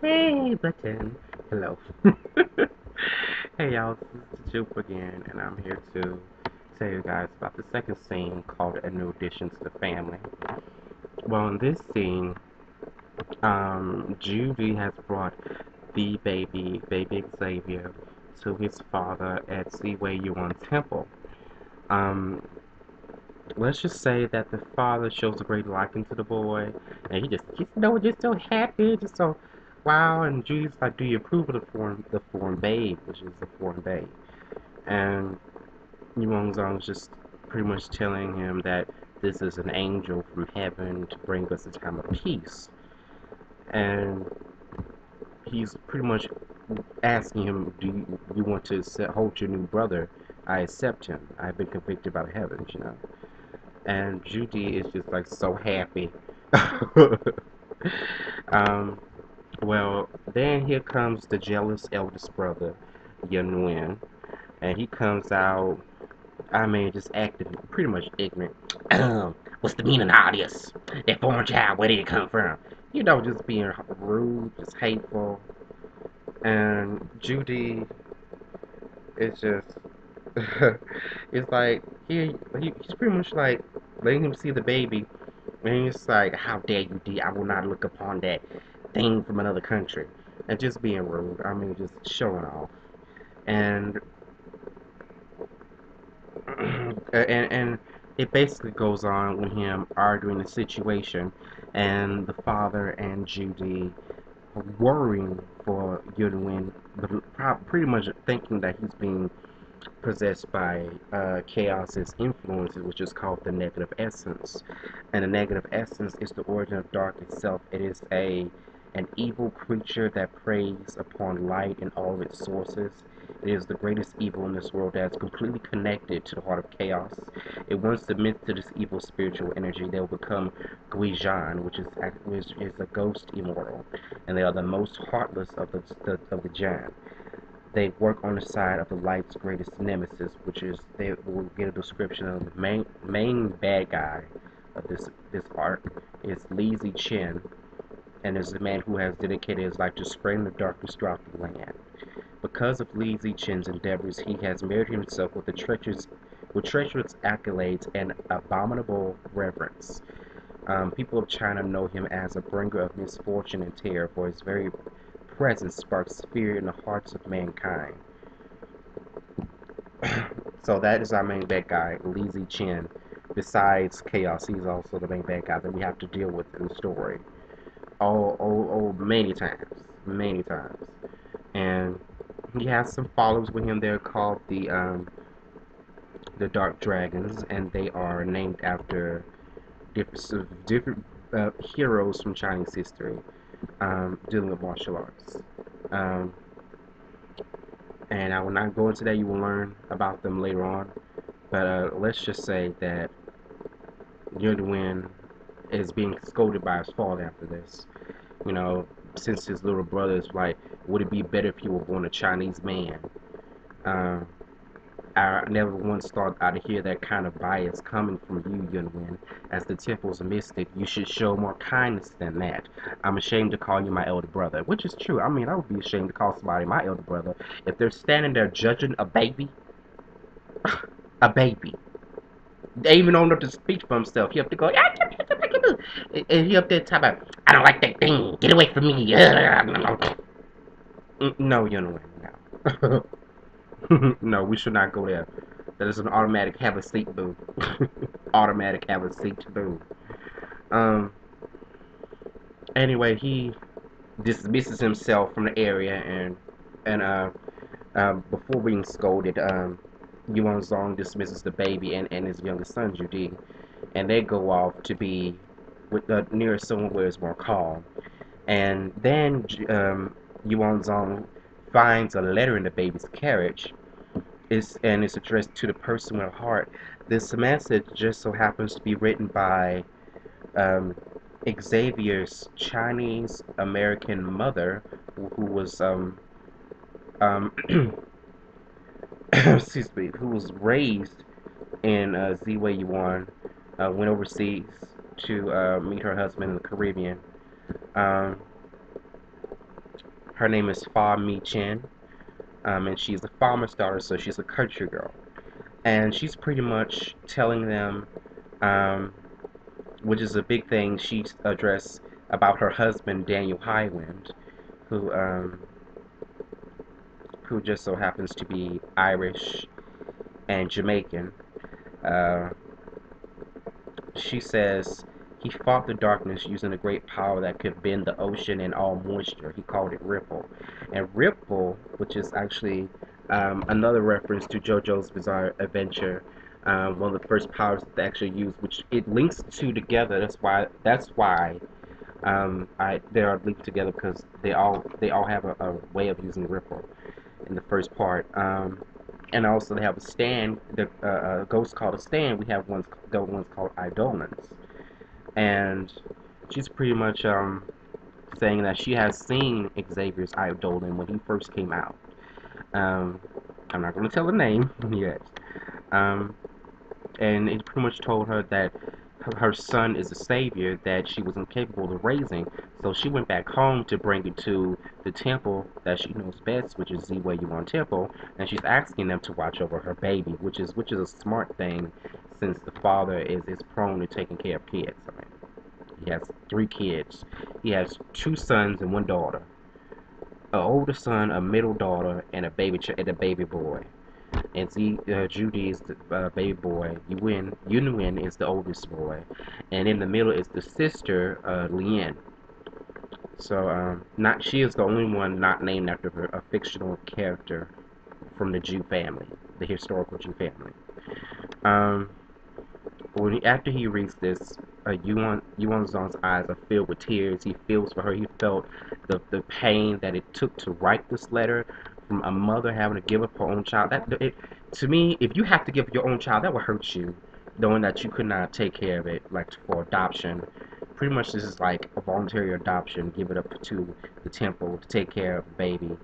Hey, button. Hello. Hey, y'all. This is Jupe again, and I'm here to tell you guys about the second scene called A New Addition to the Family. Well, in this scene, Judy has brought the baby Xavier, to his father at Seaway Yuan Temple. Um, let's just say that the father shows a great liking to the boy, and he's so happy, just so wow. And Judy's like, "Do you approve of the foreign babe, which is the foreign babe?" And Yuan Zong's just pretty much telling him that this is an angel from heaven to bring us a time of peace, and he's pretty much asking him, "Do you want to hold your new brother? I accept him. I've been convicted by the heavens." And Judy is just like so happy. um, well, then here comes the jealous eldest brother, Yun Wen, and he comes out. I mean, just acting pretty much ignorant. What's the meaning of all this? That foreign child, where did it come from? Just being rude, just hateful. And Judy is just, it's like he's pretty much like letting him see the baby. And it's like, how dare you, D? I will not look upon that thing from another country. And just being rude. I mean, just showing off. And and it basically goes on with him arguing the situation, and the father and Judy worrying for Yudwin, but pretty much thinking that he's being possessed by chaos's influences, which is called the negative essence. And the negative essence is the origin of dark itself. It is an evil creature that preys upon light in all of its sources. It is the greatest evil in this world that is completely connected to the heart of chaos. It once submits to this evil spiritual energy, they will become Guijan, which is a ghost immortal, and they are the most heartless of the Jan. They work on the side of the light's greatest nemesis, which is they will get a description of the main bad guy of this arc is Li Chen, and is a man who has dedicated his life to spreading the darkness throughout the land. Because of Li Chen's endeavors, he has married himself with treacherous accolades and abominable reverence. People of China know him as a bringer of misfortune and terror, for his very presence sparks fear in the hearts of mankind. So that is our main bad guy, Li Chen. Besides Chaos, he's also the main bad guy that we have to deal with in the story. Many times. Many times. And he has some followers with him. They're called the Dark Dragons, and they are named after different heroes from Chinese history, dealing with martial arts. Um, and I will not go into that. You will learn about them later on. But let's just say that Yudwin is being scolded by his father after this. You know, since his little brother is like, would it be better if you were born a Chinese man? Um, I never once thought I'd hear that kind of bias coming from you, Yunwin. As the temple's mystic, you should show more kindness than that. I'm ashamed to call you my elder brother, which is true. I mean, I would be ashamed to call somebody my elder brother if they're standing there judging a baby. A baby. They even don't know to speak for himself. He have to go, and he up there talking about, I don't like that thing. Get away from me. No, Yunwin, no. No, we should not go there. That is an automatic have a seat boo. Automatic have a seat boo. Um. Anyway, he dismisses himself from the area, and before being scolded, Yuan Zong dismisses the baby and his youngest son Judy, and they go off to be with the nearest somewhere where it's more calm. And then Yuan Zong finds a letter in the baby's carriage, and it's addressed to the person with a heart. This message just so happens to be written by um, Xavier's Chinese American mother, who was um, excuse me, who was raised in Ziwei Yuan, went overseas to meet her husband in the Caribbean. Um, Her name is Fa Mi Chen, and she's a farmer's daughter, so she's a country girl. And she's pretty much telling them, um, which is a big thing, she's addressed about her husband, Daniel Highland, who, um, who just so happens to be Irish and Jamaican. Uh, she says he fought the darkness using a great power that could bend the ocean and all moisture. He called it Ripple. And Ripple, which is actually another reference to JoJo's Bizarre Adventure, one of the first powers that they actually use, which it links the two together. That's why they are linked together, because they all have a way of using Ripple in the first part. And also they have a stand, the ghost called a stand. We have the ones called Eidolons, and she's pretty much saying that she has seen Xavier's Eidolon when he first came out. Um, I'm not going to tell the name yet. Um, and it pretty much told her that her son is a savior that she was incapable of raising. So she went back home to bring it to the temple that she knows best, which is Ziwa Yuan Temple, and she's asking them to watch over her baby, which is a smart thing, since the father is prone to taking care of kids. I mean, he has 3 kids. He has 2 sons and 1 daughter. An older son, a middle daughter, and a baby boy. And Judy is the baby boy. Yunwin is the oldest boy, and in the middle is the sister, Lien. So, not she is the only one not named after a fictional character from the Jew family, the historical Jew family. Um, after he reads this, Yuan Zong's eyes are filled with tears. He feels for her. He felt the pain that it took to write this letter, from a mother having to give up her own child. To me, if you have to give up your own child, that would hurt you, knowing that you could not take care of it, like for adoption. Pretty much, this is like a voluntary adoption. Give it up to the temple to take care of the baby,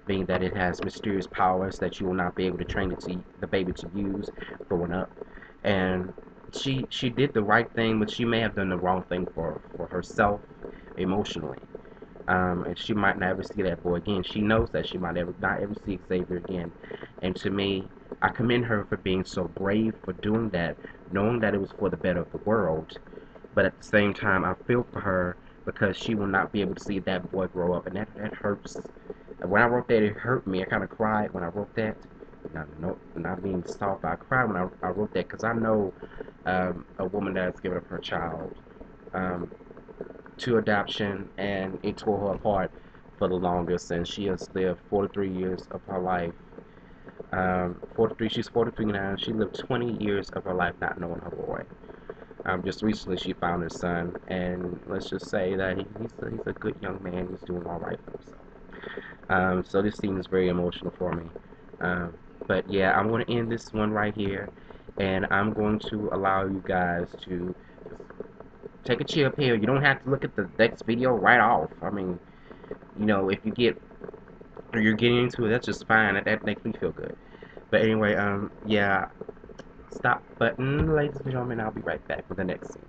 being that it has mysterious powers that you will not be able to train the baby to use growing up. And she did the right thing, but she may have done the wrong thing for herself emotionally. And she might never see that boy again. She knows that she might not ever see Xavier again. And to me, I commend her for being so brave for doing that, knowing that it was for the better of the world. But at the same time, I feel for her, because she will not be able to see that boy grow up, and that hurts. When I wrote that, it hurt me. I kind of cried when I wrote that. Not being soft, I cried when I wrote that, because I know a woman that has given up her child um, to adoption, and it tore her apart for the longest, and she has lived 43 years of her life. 43, she's 43 now, and she lived 20 years of her life not knowing her boy. Just recently she found her son, and let's just say that he's a good young man. He's doing all right for himself. So this scene is very emotional for me. Um, but yeah, I'm going to end this one right here, and I'm going to allow you guys to take a chill pill. You don't have to look at the next video right off. I mean, if you're getting into it, that's just fine. That makes me feel good. But anyway, yeah, stop button, ladies and gentlemen. I'll be right back with the next scene.